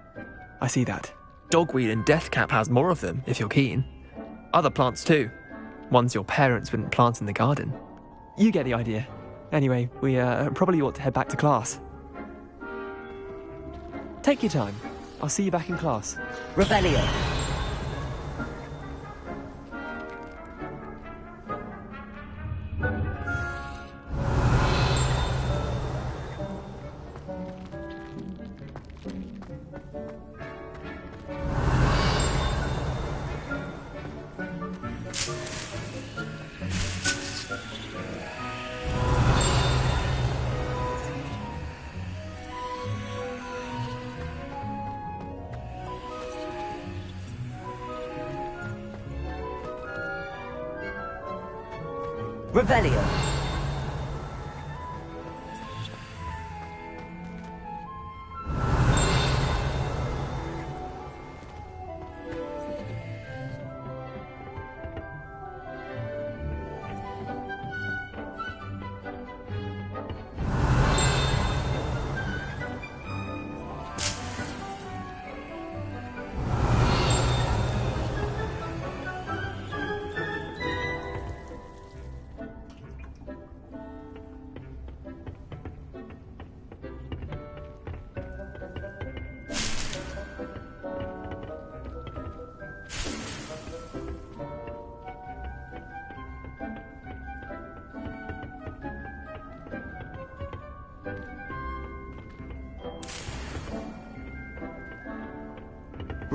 I see that. Dogweed and deathcap has more of them, if you're keen. Other plants too. Ones your parents wouldn't plant in the garden. You get the idea. Anyway, we, probably ought to head back to class. Take your time. I'll see you back in class. Revelio. Revelio.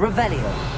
Revelio.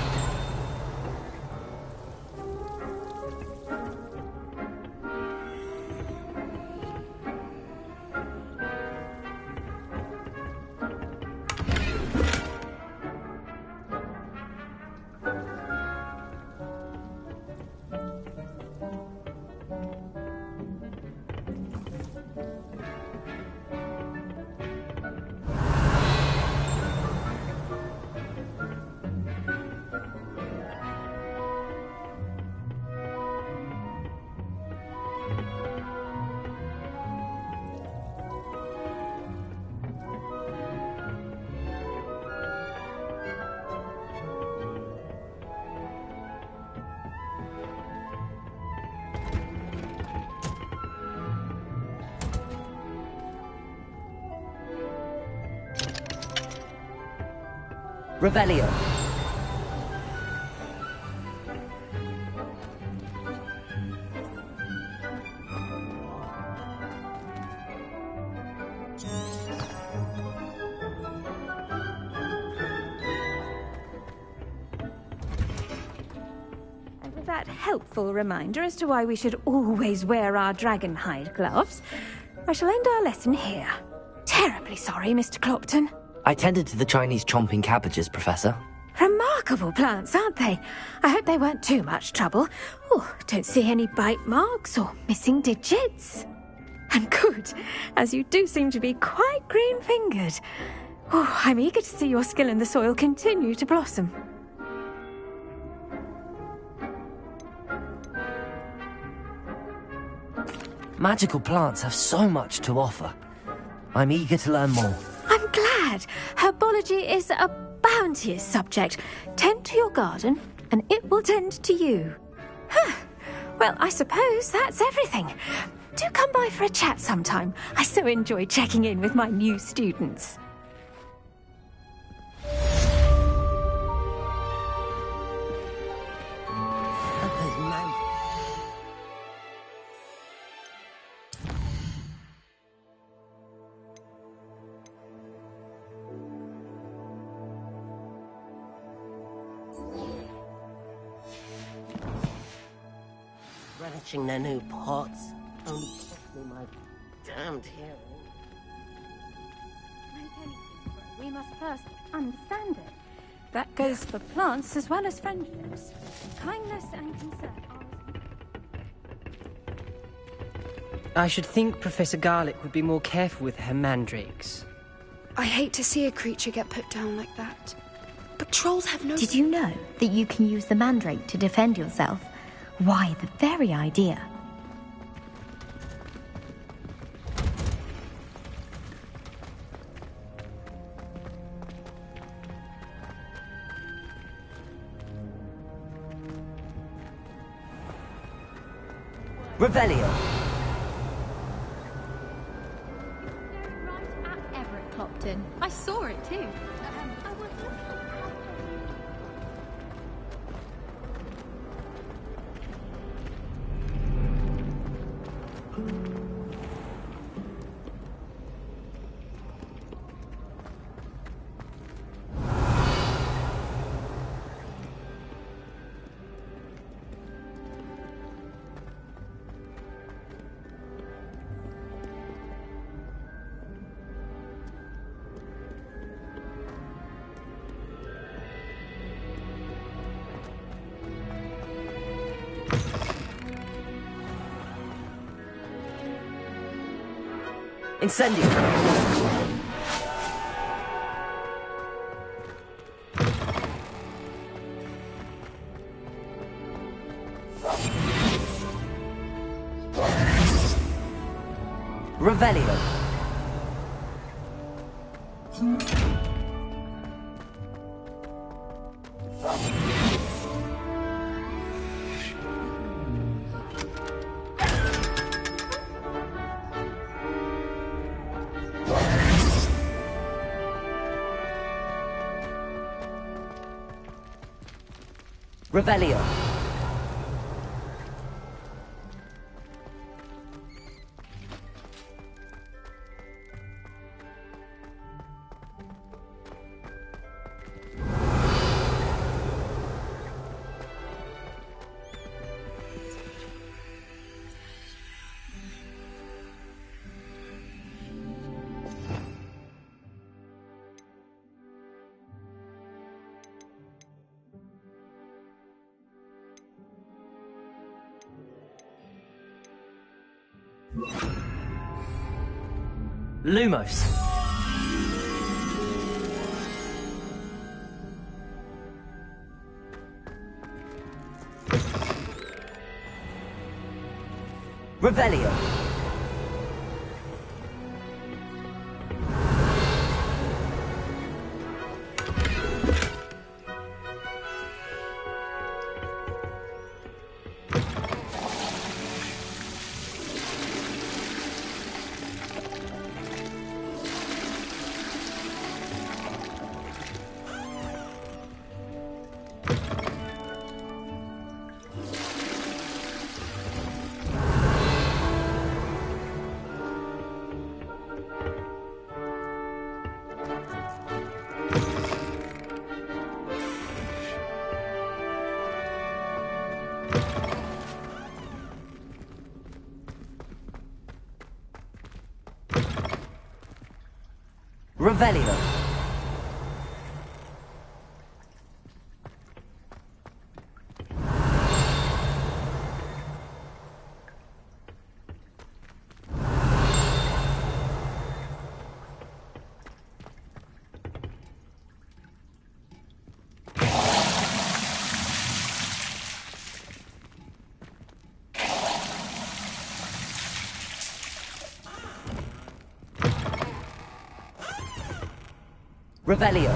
Revelio. And with that helpful reminder as to why we should always wear our dragon hide gloves, I shall end our lesson here. Terribly sorry, Mr. Clopton. I tended to the Chinese chomping cabbages, Professor. Remarkable plants, aren't they? I hope they weren't too much trouble. Oh, don't see any bite marks or missing digits. And good, as you do seem to be quite green-fingered. Oh, I'm eager to see your skill in the soil continue to blossom. Magical plants have so much to offer. I'm eager to learn more. I'm glad. Herbology is a bounteous subject. Tend to your garden, and it will tend to you. Huh. Well, I suppose that's everything. Do come by for a chat sometime. I so enjoy checking in with my new students. Relishing their new pots. Only cost me my damned hearing. We must first understand it. That goes for plants as well as friendships. Kindness and concern are... I should think Professor Garlick would be more careful with her mandrakes. I hate to see a creature get put down like that. But trolls have no... Did you know that you can use the mandrake to defend yourself? Why, the very idea. Revelio. Right at Everett Clopton. I saw it too. Incendio. Revelio. Revelio. Lumos. Revelio. Revelio. Revelio.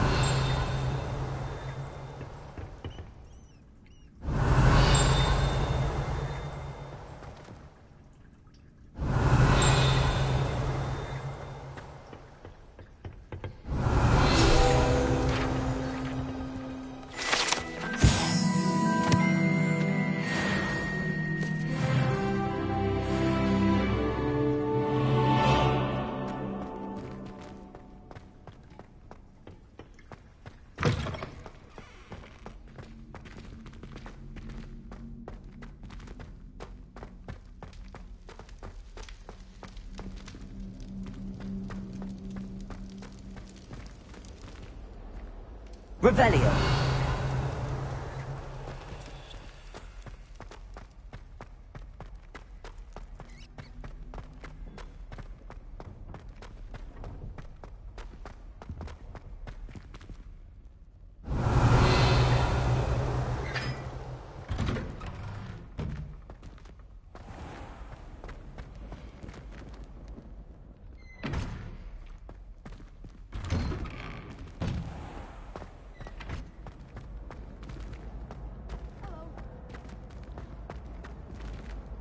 Revelio.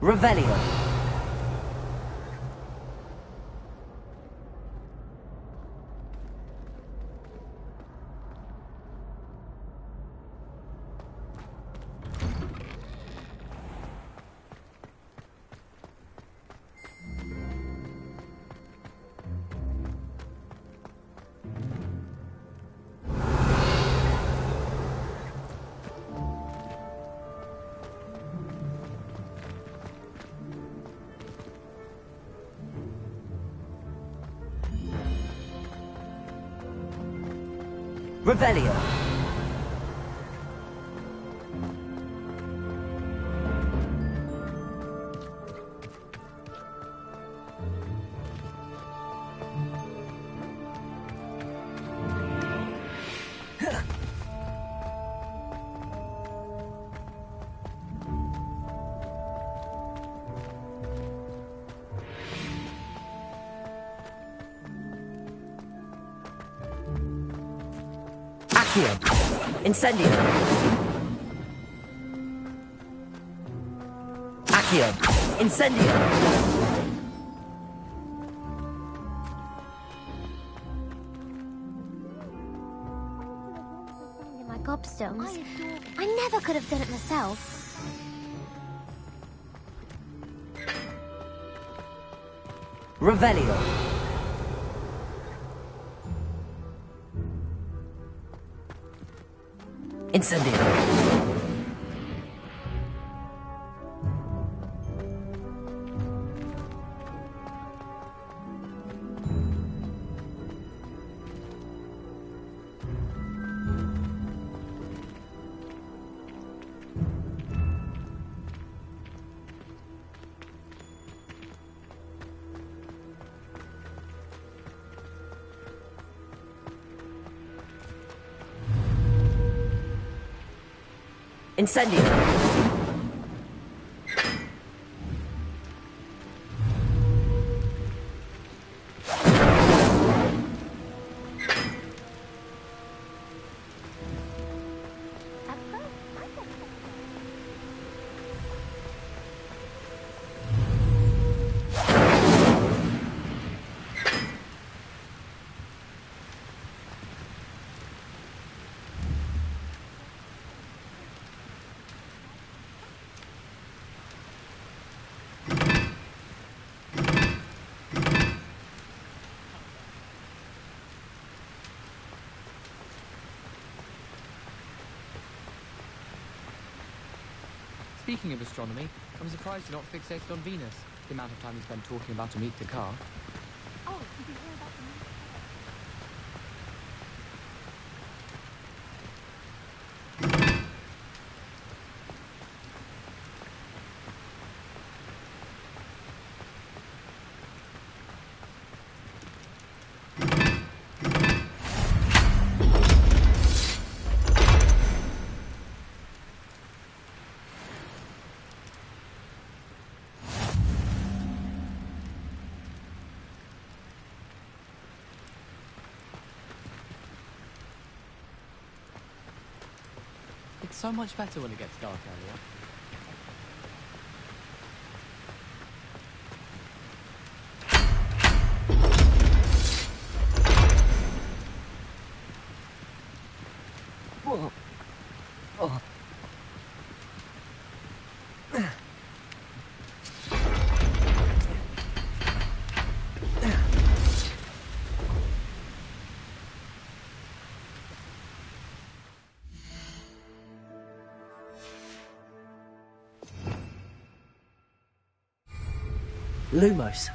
Revelio. Revelio. Incendio. Accio. Incendio. My gobstones. I never could have done it myself. Revelio. Incendio. Incendio! Speaking of astronomy, I'm surprised you're not fixated on Venus. The amount of time you spend talking about a meet the car. Oh, did you hear about the news? It's so much better when it gets dark earlier. Whoa. Oh. Lumos.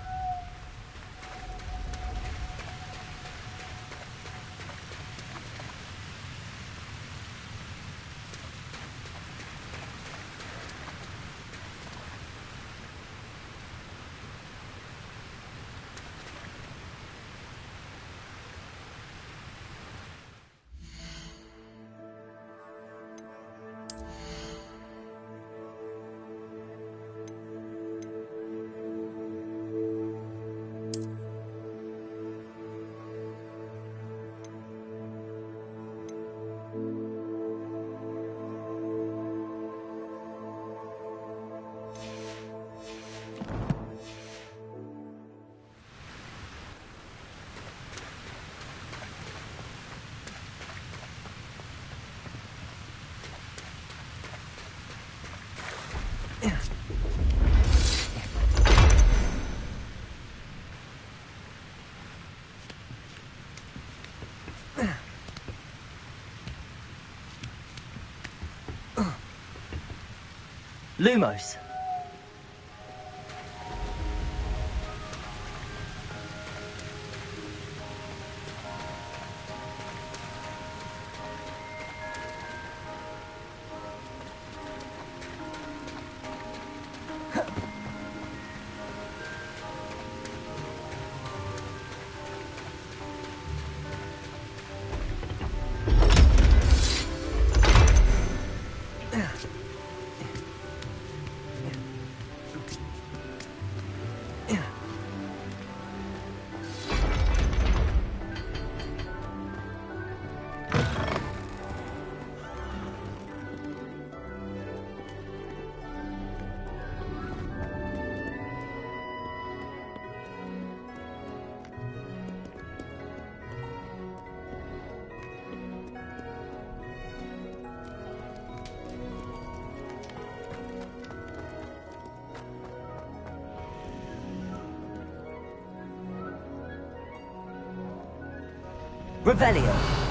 Lumos. Revelio.